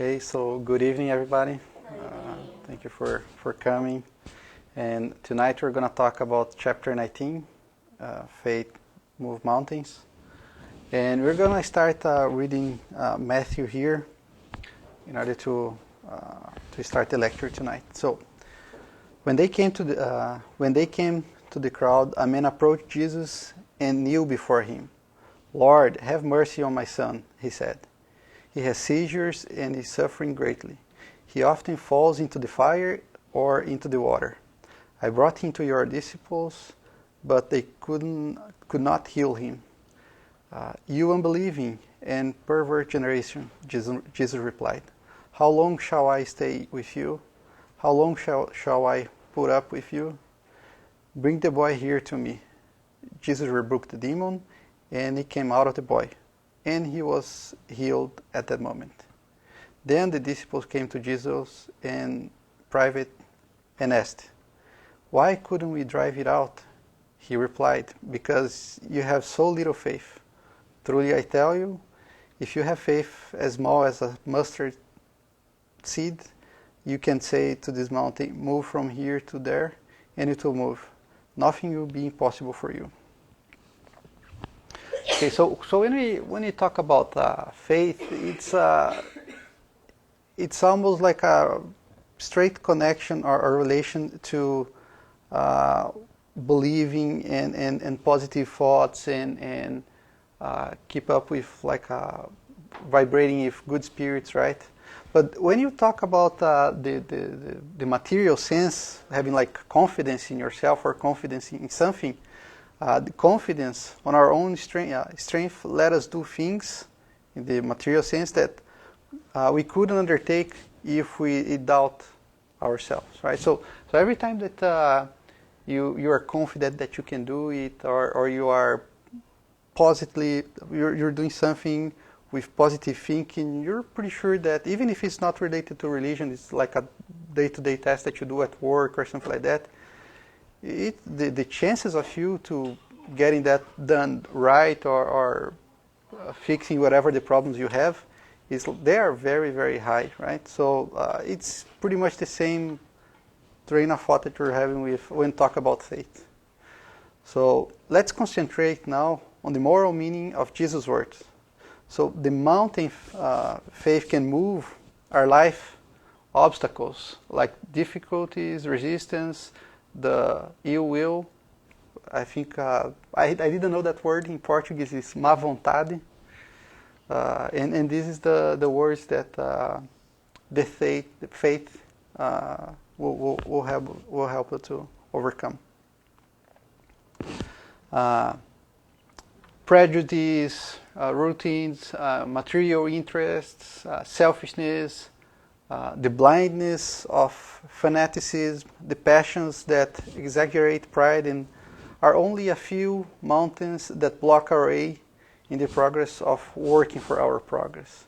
Okay, so good evening, everybody. Thank you for coming. And tonight we're going to talk about chapter 19, Faith Move Mountains. And we're going to start reading Matthew here in order to start the lecture tonight. So when they came to the crowd, a man approached Jesus and kneeled before him. "Lord, have mercy on my son," he said. "He has seizures and is suffering greatly. He often falls into the fire or into the water. I brought him to your disciples, but they could not heal him." "You unbelieving and perverse generation," Jesus replied. "How long shall I stay with you? How long shall I put up with you? Bring the boy here to me." Jesus rebuked the demon, and he came out of the boy, and he was healed at that moment. Then the disciples came to Jesus in private and asked, "Why couldn't we drive it out?" He replied, "Because you have so little faith. Truly I tell you, if you have faith as small as a mustard seed, you can say to this mountain, 'Move from here to there,' and it will move. Nothing will be impossible for you." Okay, so when we talk about faith, it's almost like a straight connection or a relation to believing and positive thoughts and keep up with vibrating with good spirits, right? But when you talk about the material sense, having like confidence in yourself or confidence in something, the confidence on our own strength let us do things in the material sense that we couldn't undertake if we doubt ourselves, right? So every time that you are confident that you can do it, or you are positively, you're doing something with positive thinking, you're pretty sure that even if it's not related to religion, it's like a day-to-day task that you do at work or something like that, the chances of you to getting that done right or fixing whatever the problems you have, they are very, very high, right? So it's pretty much the same train of thought that you're having when talk about faith. So let's concentrate now on the moral meaning of Jesus' words. So the mountain faith can move our life obstacles like difficulties, resistance, the ill will. I think I didn't know that word in Portuguese is má vontade, and this is the words that the faith will help us to overcome. Prejudice, routines, material interests, selfishness, the blindness of fanaticism, the passions that exaggerate pride, and are only a few mountains that block our way in the progress of working for our progress.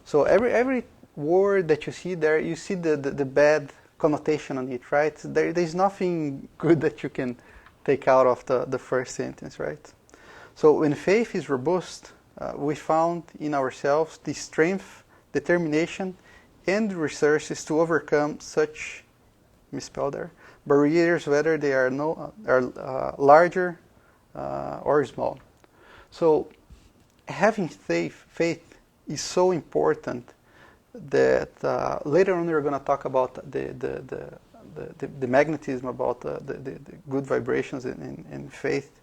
So every word that you see there, you see the bad connotation on it, right? There's nothing good that you can take out of the first sentence, right? So when faith is robust, we found in ourselves the strength, determination, and resources to overcome such, misspelled there, barriers, whether they are larger or small. So having faith is so important that later on we're going to talk about the magnetism, about the good vibrations in faith.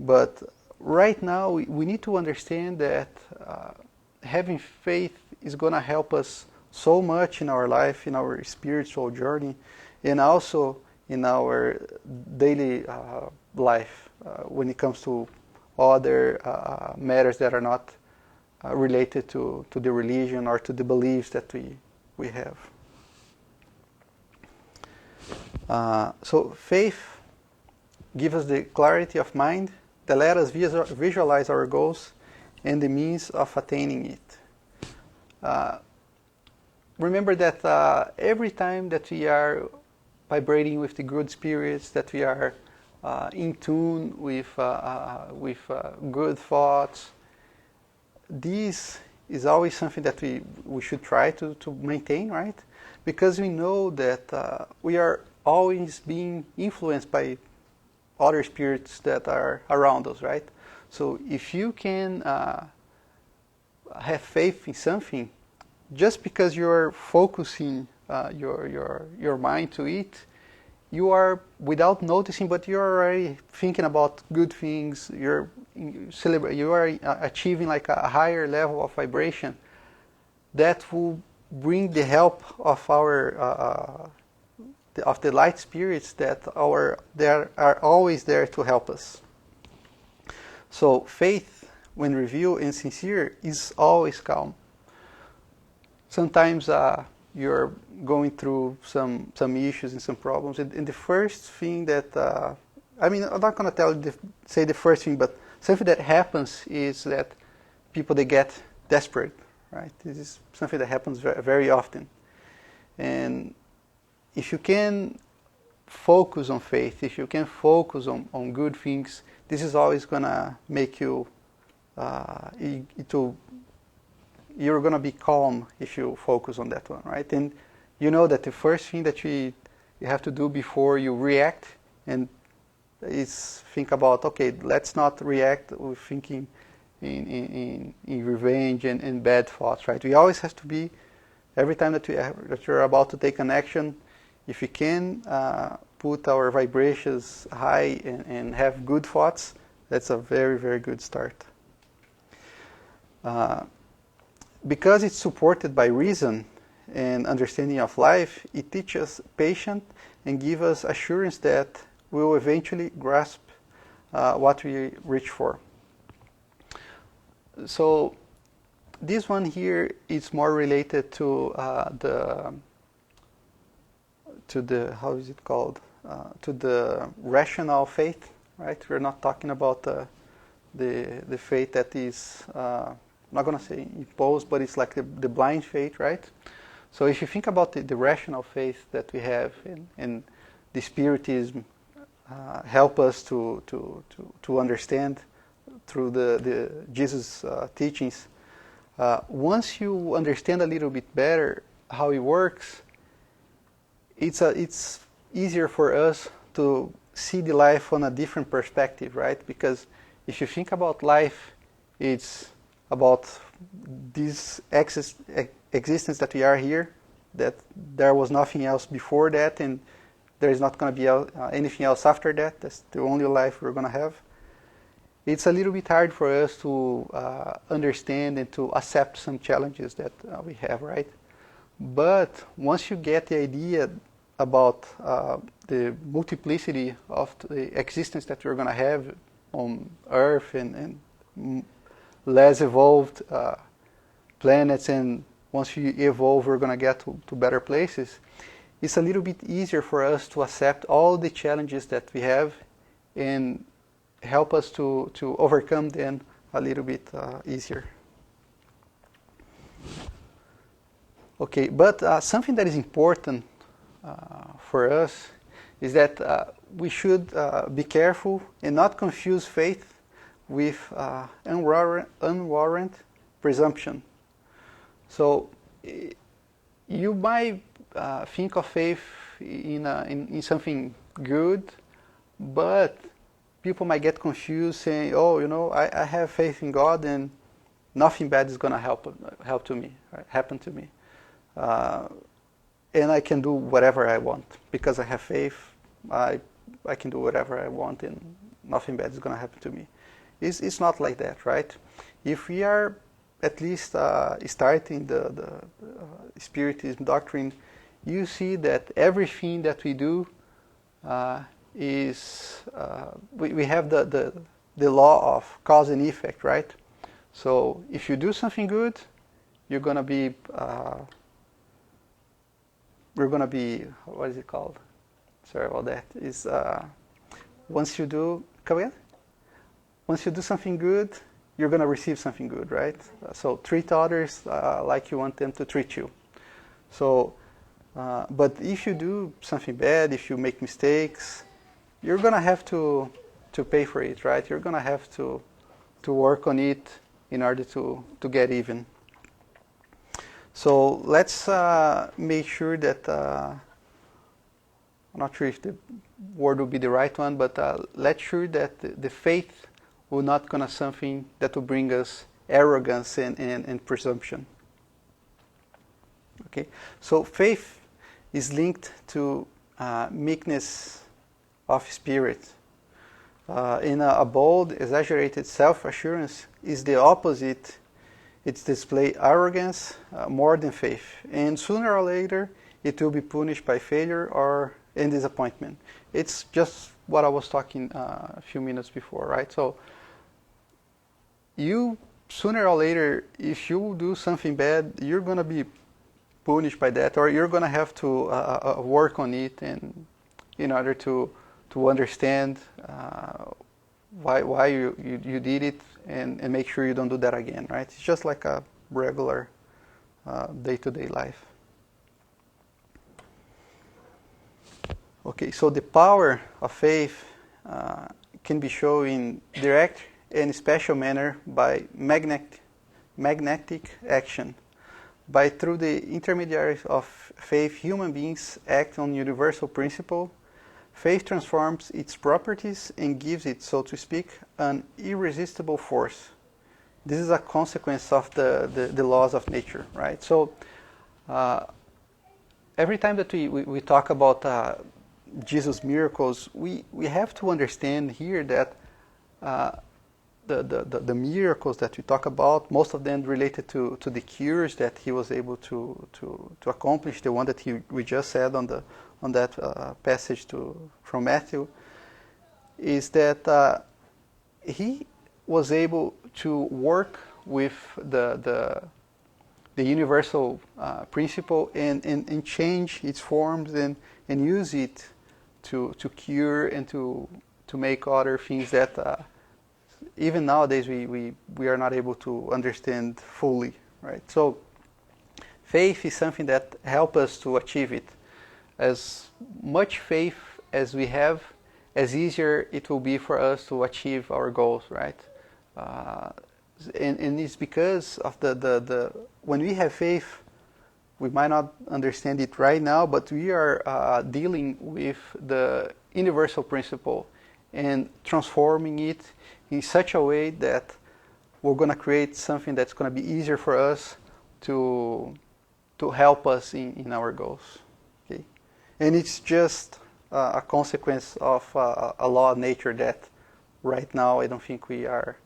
But right now we need to understand that having faith is going to help us so much in our life, in our spiritual journey, and also in our daily life when it comes to other matters that are not related to the religion or to the beliefs that we have. So faith gives us the clarity of mind that let us visualize our goals and the means of attaining it. Remember that every time that we are vibrating with the good spirits, that we are in tune with good thoughts, these is always something that we should try to maintain, right? Because we know that we are always being influenced by other spirits that are around us, right? So if you can have faith in something, just because you're focusing your mind to it, you are, without noticing, but you're already thinking about good things. You are achieving like a higher level of vibration that will bring the help of our of the light spirits that are always there to help us. So faith, when revealed and sincere, is always calm. Sometimes you're going through some issues and some problems, and the first thing that I'm not going to say the first thing, but something that happens is that people, they get desperate, right? This is something that happens very, very often. And if you can focus on faith, if you can focus on good things, this is always going to make you, you're going to be calm if you focus on that one, right? And you know that the first thing that you have to do before you react and is think about, okay, let's not react with thinking in revenge and bad thoughts, right? We always have to be, every time that you're about to take an action, if we can put our vibrations high and have good thoughts, that's a very, very good start. Because it's supported by reason and understanding of life, it teaches patience and gives us assurance that we will eventually grasp what we reach for. So this one here is more related to the how is it called? To the rational faith, right? We're not talking about the faith that is I'm not going to say imposed, but it's like the blind faith, right? So if you think about the rational faith that we have and the Spiritism help us to understand through the Jesus teachings, once you understand a little bit better how it works, it's easier for us to see the life on a different perspective, right? Because if you think about life, it's about this existence that we are here, that there was nothing else before that, and there is not going to be anything else after that. That's the only life we're going to have. It's a little bit hard for us to understand and to accept some challenges that we have, right? But once you get the idea about the multiplicity of the existence that we're going to have on Earth and less evolved planets, and once you evolve, we're going to get to better places, it's a little bit easier for us to accept all the challenges that we have and help us to overcome them a little bit easier. Okay, but something that is important for us is that we should be careful and not confuse faith with unwarranted presumption. So you might think of faith in something good, but people might get confused saying, oh, I have faith in God and nothing bad is going to happen to me. And I can do whatever I want. Because I have faith, I can do whatever I want and nothing bad is going to happen to me. It's not like that, right? If we are at least starting the Spiritism doctrine, you see that everything that we do is we have the law of cause and effect, right? So if you do something good, you're gonna be what is it called? Sorry about that. Is once you do something good, you're gonna receive something good, right? So treat others like you want them to treat you. So, but if you do something bad, if you make mistakes, you're gonna have to pay for it, right? You're gonna have to work on it in order to get even. So let's make sure that, I'm not sure if the word will be the right one, but let's sure that the faith will not gonna something that will bring us arrogance and presumption. Okay, so faith is linked to meekness of spirit. In a bold, exaggerated self-assurance is the opposite. It's display arrogance more than faith, and sooner or later it will be punished by failure or in disappointment. It's just what I was talking a few minutes before, right? So you sooner or later, if you do something bad, you're gonna be punished by that, or you're gonna have to work on it, and in order to understand why you did it, and make sure you don't do that again, right? It's just like a regular day-to-day life. Okay, so the power of faith can be shown in direct and special manner by magnetic action. By through the intermediaries of faith, human beings act on universal principle. Faith transforms its properties and gives it, so to speak, an irresistible force. This is a consequence of the laws of nature, right? So every time that we talk about Jesus' miracles, we have to understand here that the miracles that we talk about, most of them related to the cures that he was able to accomplish, the one that we just said on that passage from Matthew, is that he was able to work with the universal principle and change its forms and use it to cure and to make other things that even nowadays we are not able to understand fully, right? So faith is something that helps us to achieve it. As much faith as we have, as easier it will be for us to achieve our goals, right? And it's because of the when we have faith, we might not understand it right now, but we are dealing with the universal principle and transforming it in such a way that we're going to create something that's going to be easier for us to help us in our goals. Okay? And it's just a consequence of a law of nature that right now I don't think we are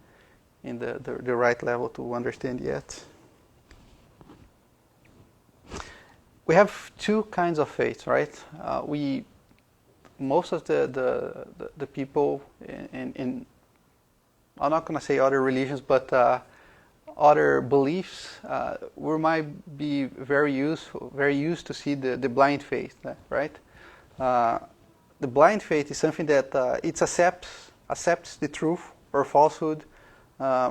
in the right level to understand yet. We have two kinds of faith, right? Most of the people in I'm not going to say other religions, but other beliefs, we might be very used to see the blind faith, right? The blind faith is something that it accepts the truth or falsehood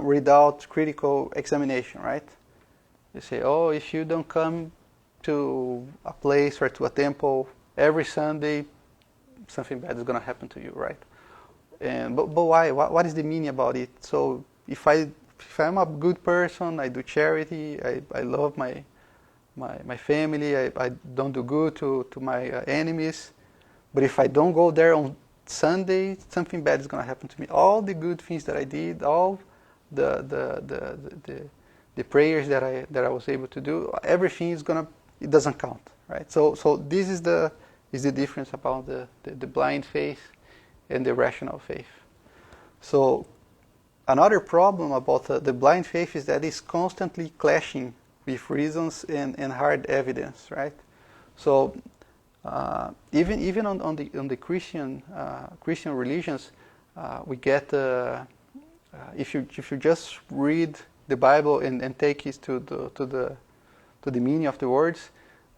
without critical examination, right? You say, oh, if you don't come to a place or to a temple every Sunday, something bad is going to happen to you, right? But why? What is the meaning about it? So if I'm a good person, I do charity, I love my family, I don't do good to my enemies. But if I don't go there on Sunday, something bad is going to happen to me. All the good things that I did, all the prayers that I was able to do, everything it doesn't count, right? So this is the difference about the blind faith and the rational faith. So another problem about the blind faith is that it's constantly clashing with reasons and hard evidence, right? So even on the Christian religions, we get if you just read the Bible and take it to the meaning of the words,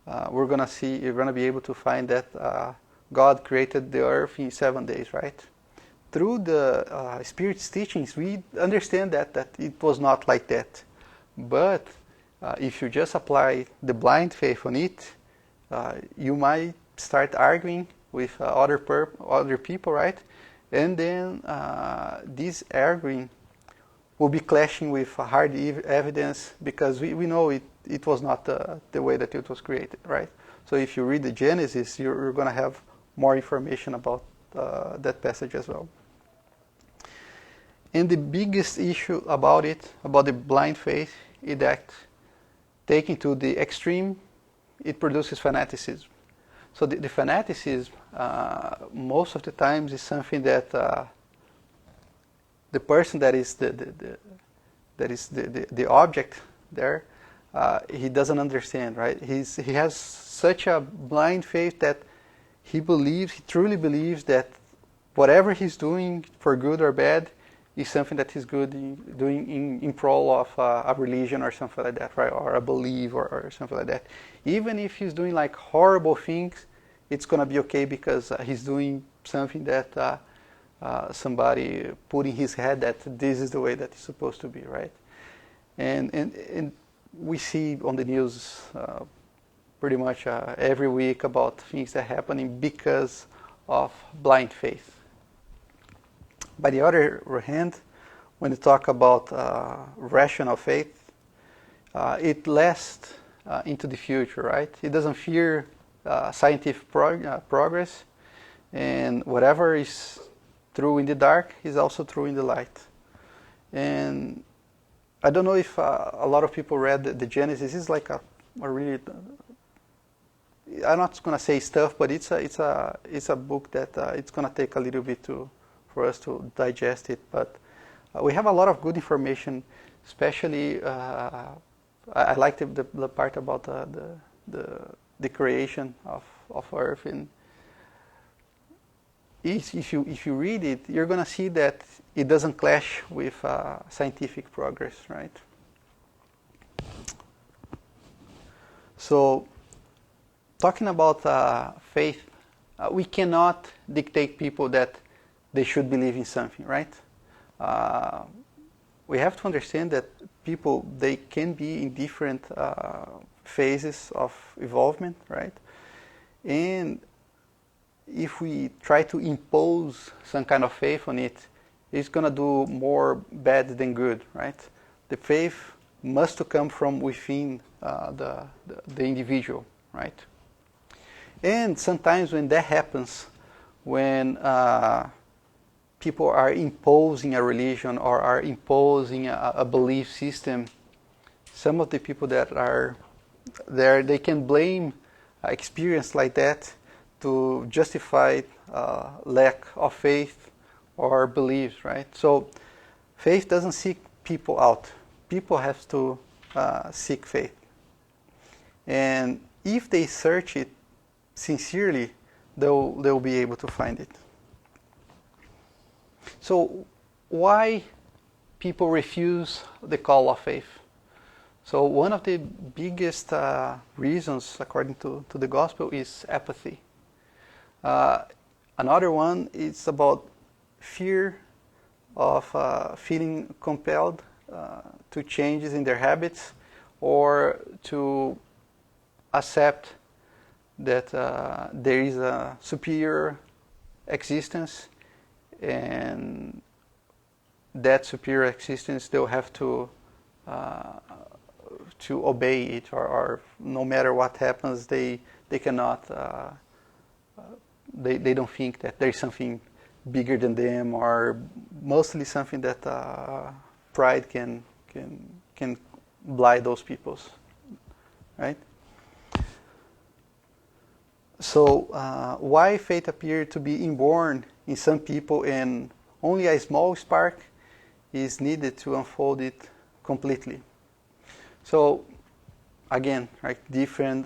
you're gonna be able to find that God created the earth in 7 days, right? Through the Spirit's teachings, we understand that it was not like that. But if you just apply the blind faith on it, you might start arguing with other people, right? And then this arguing will be clashing with hard evidence, because we know it was not the way that it was created, right? So if you read the Genesis, you're going to have more information about that passage as well. And the biggest issue about it, about the blind faith, is that taken to the extreme, it produces fanaticism. So the fanaticism, most of the times, is something that the person that is the object there, he doesn't understand, right? He has such a blind faith that he truly believes that whatever he's doing, for good or bad, is something that he's doing in prol of a religion or something like that, right? Or a belief or something like that. Even if he's doing like horrible things, it's going to be okay because he's doing something that somebody put in his head that this is the way that it's supposed to be, right? And we see on the news pretty much every week about things that are happening because of blind faith. By the other hand, when you talk about rational faith, it lasts into the future, right? It doesn't fear scientific progress, and whatever is true in the dark is also true in the light. And I don't know if a lot of people read the Genesis. It's like a really, I'm not going to say stuff, but it's a book that it's going to take a little bit for us to digest it. But we have a lot of good information, especially I like the part about the creation of Earth. And if you read it, you're going to see that it doesn't clash with scientific progress, right? So, talking about faith, we cannot dictate people that they should believe in something, right? We have to understand that people, they can be in different phases of evolvement, right? And if we try to impose some kind of faith on it, it's going to do more bad than good, right? The faith must come from within the individual, right? And sometimes when that happens, when people are imposing a religion or are imposing a belief system, some of the people that are there, they can blame experience like that to justify lack of faith or beliefs, right? So faith doesn't seek people out. People have to seek faith. And if they search it sincerely, they'll be able to find it. So why people refuse the call of faith? So one of the biggest reasons, according to the gospel, is apathy. Another one is about fear of feeling compelled to changes in their habits or to accept that there is a superior existence, and that superior existence, they'll have to obey it, or no matter what happens, they cannot, they don't think that there is something bigger than them, or mostly something that pride can blind those peoples, right? So why faith appeared to be inborn in some people and only a small spark is needed to unfold it completely. So again, right, different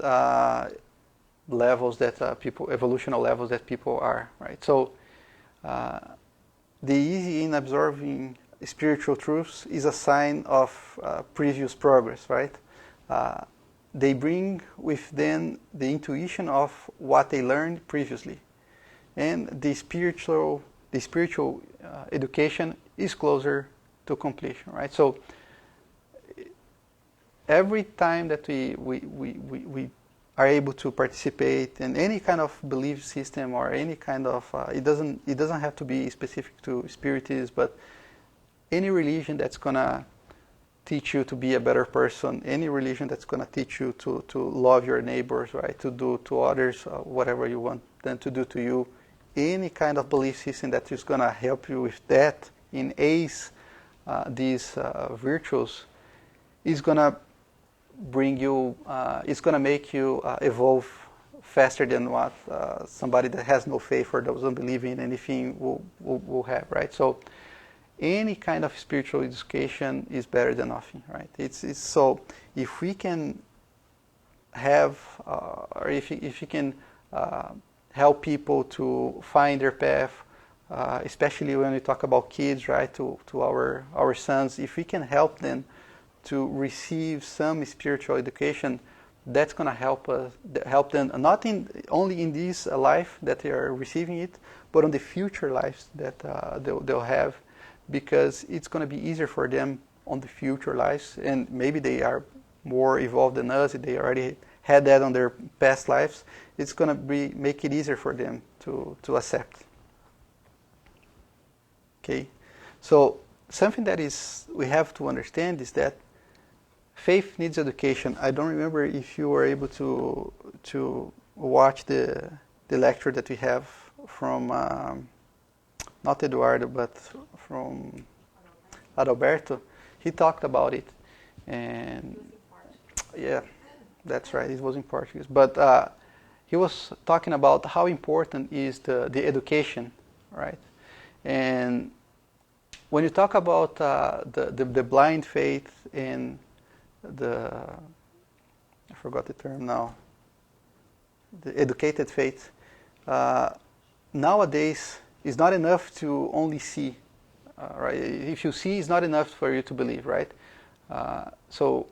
levels that people, evolutionary levels that people are, right? So the ease in absorbing spiritual truths is a sign of previous progress, right? They bring with them the intuition of what they learned previously, and the spiritual education is closer to completion, right? So every time that we are able to participate in any kind of belief system or any kind of it doesn't have to be specific to spiritism, but any religion that's gonna teach you to be a better person, any religion that's going to teach you to love your neighbors, right, to do to others whatever you want them to do to you, any kind of belief system that is going to help you with that in ace these virtues is going to bring you, it's going to make you evolve faster than what somebody that has no faith or doesn't believe in anything will have, right? So any kind of spiritual education is better than nothing, right? It's so if we can have, or if you can help people to find their path, especially when we talk about kids, right? To our sons, if we can help them to receive some spiritual education, that's going to help them not only in this life that they are receiving it, but on the future lives that they'll have, because it's going to be easier for them on the future lives, and maybe they are more evolved than us, they already had that on their past lives. It's going to make it easier for them to accept. Okay, so something that we have to understand is that faith needs education. I don't remember if you were able to watch the lecture that we have from not Eduardo, but from Adalberto. He talked about it, and yeah, that's right. It was in Portuguese, but he was talking about how important is the education, right? And when you talk about the blind faith and I forgot the term now, the educated faith, nowadays it's not enough to only see, right? If you see, it's not enough for you to believe, right? So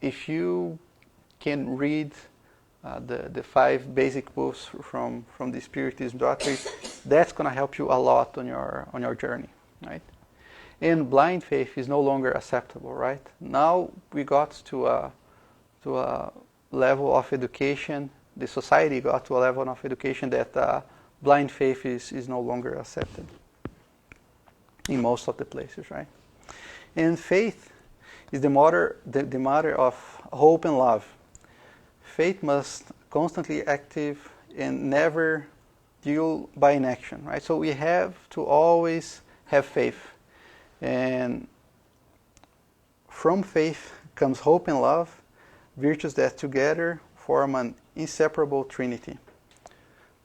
if you can read the 5 basic books from the Spiritism doctrine, that's going to help you a lot on your journey, right? And blind faith is no longer acceptable, right? Now we got to a level of education, the society got to a level of education that blind faith is no longer accepted in most of the places, right? And faith is the mother of hope and love. Faith must constantly active and never deal by inaction, right? So we have to always have faith. And from faith comes hope and love, virtues that together form an inseparable trinity.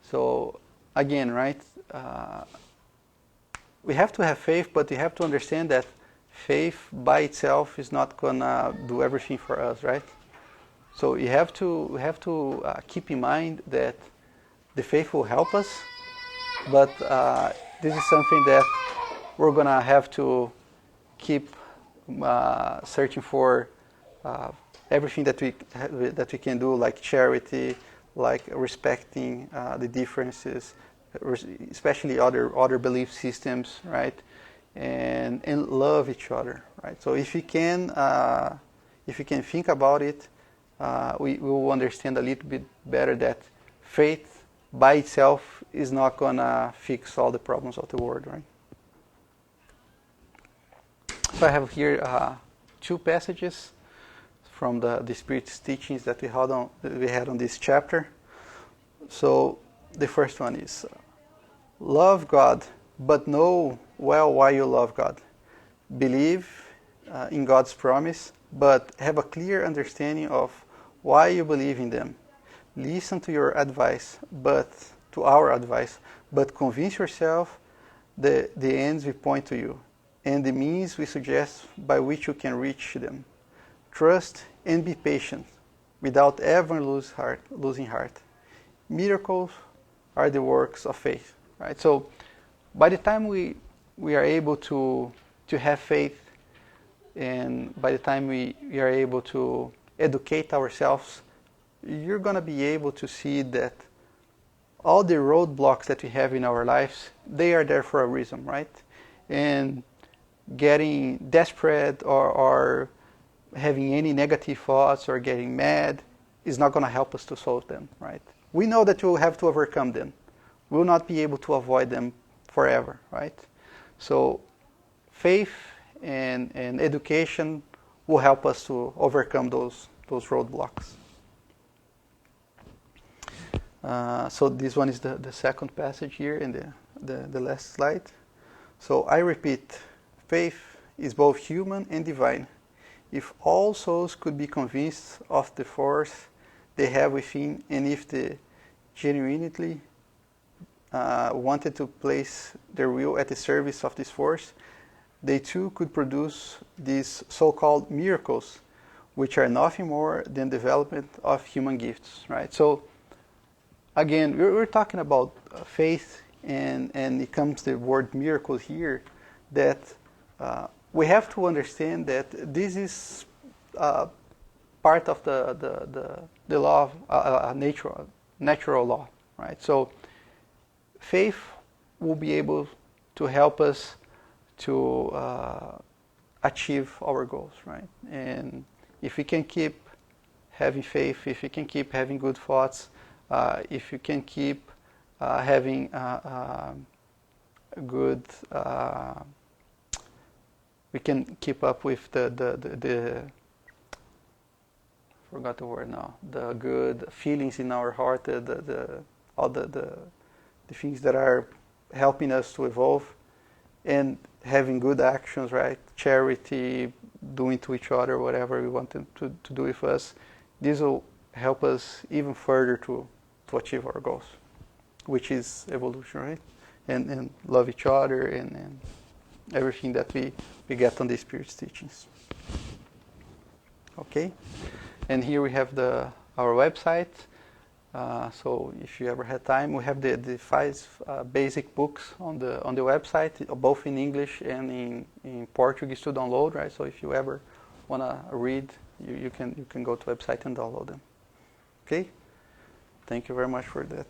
So again, right, we have to have faith, but we have to understand that faith by itself is not going to do everything for us, right? So we have to keep in mind that the faith will help us, but this is something that we're going to have to keep searching for everything that we can do, like charity, like respecting the differences, especially other belief systems, right? And love each other, right? So if we can think about it, we will understand a little bit better that faith by itself is not gonna fix all the problems of the world, right? So I have here 2 passages from the Spirit's teachings that we had on this chapter. So the first one is, love God, but know well why you love God. Believe in God's promise, but have a clear understanding of why you believe in them. Listen to our advice, but convince yourself the ends we point to you, and the means we suggest by which you can reach them. Trust and be patient, without ever losing heart. Miracles are the works of faith, right? So, by the time we are able to have faith, and by the time we are able to educate ourselves, you're going to be able to see that all the roadblocks that we have in our lives, they are there for a reason, right? And getting desperate or having any negative thoughts or getting mad is not going to help us to solve them, right? We know that we'll have to overcome them. We'll not be able to avoid them forever, right? So faith and education will help us to overcome those roadblocks. So this one is the second passage here in the last slide. So I repeat, faith is both human and divine. If all souls could be convinced of the force they have within, and if they genuinely wanted to place their will at the service of this force, they too could produce these so-called miracles, which are nothing more than development of human gifts, right? So again, we're talking about faith, and it comes the word miracles here, that we have to understand that this is part of the law of natural law, right? So faith will be able to help us to achieve our goals, right? And if we can keep having faith, if we can keep having good thoughts, if you can keep having good, we can keep up with the forgot the word now, the good feelings in our heart, all the things that are helping us to evolve, and having good actions, right? Charity, doing to each other whatever we want them to do with us. This will help us even further to achieve our goals, which is evolution, right? And love each other and everything that we get on the Spirit's teachings. Okay? And here we have our website. So if you ever had time, we have the 5 basic books on the website, both in English and in Portuguese to download, right? So if you ever want to read, you can go to the website and download them. Okay? Thank you very much for that.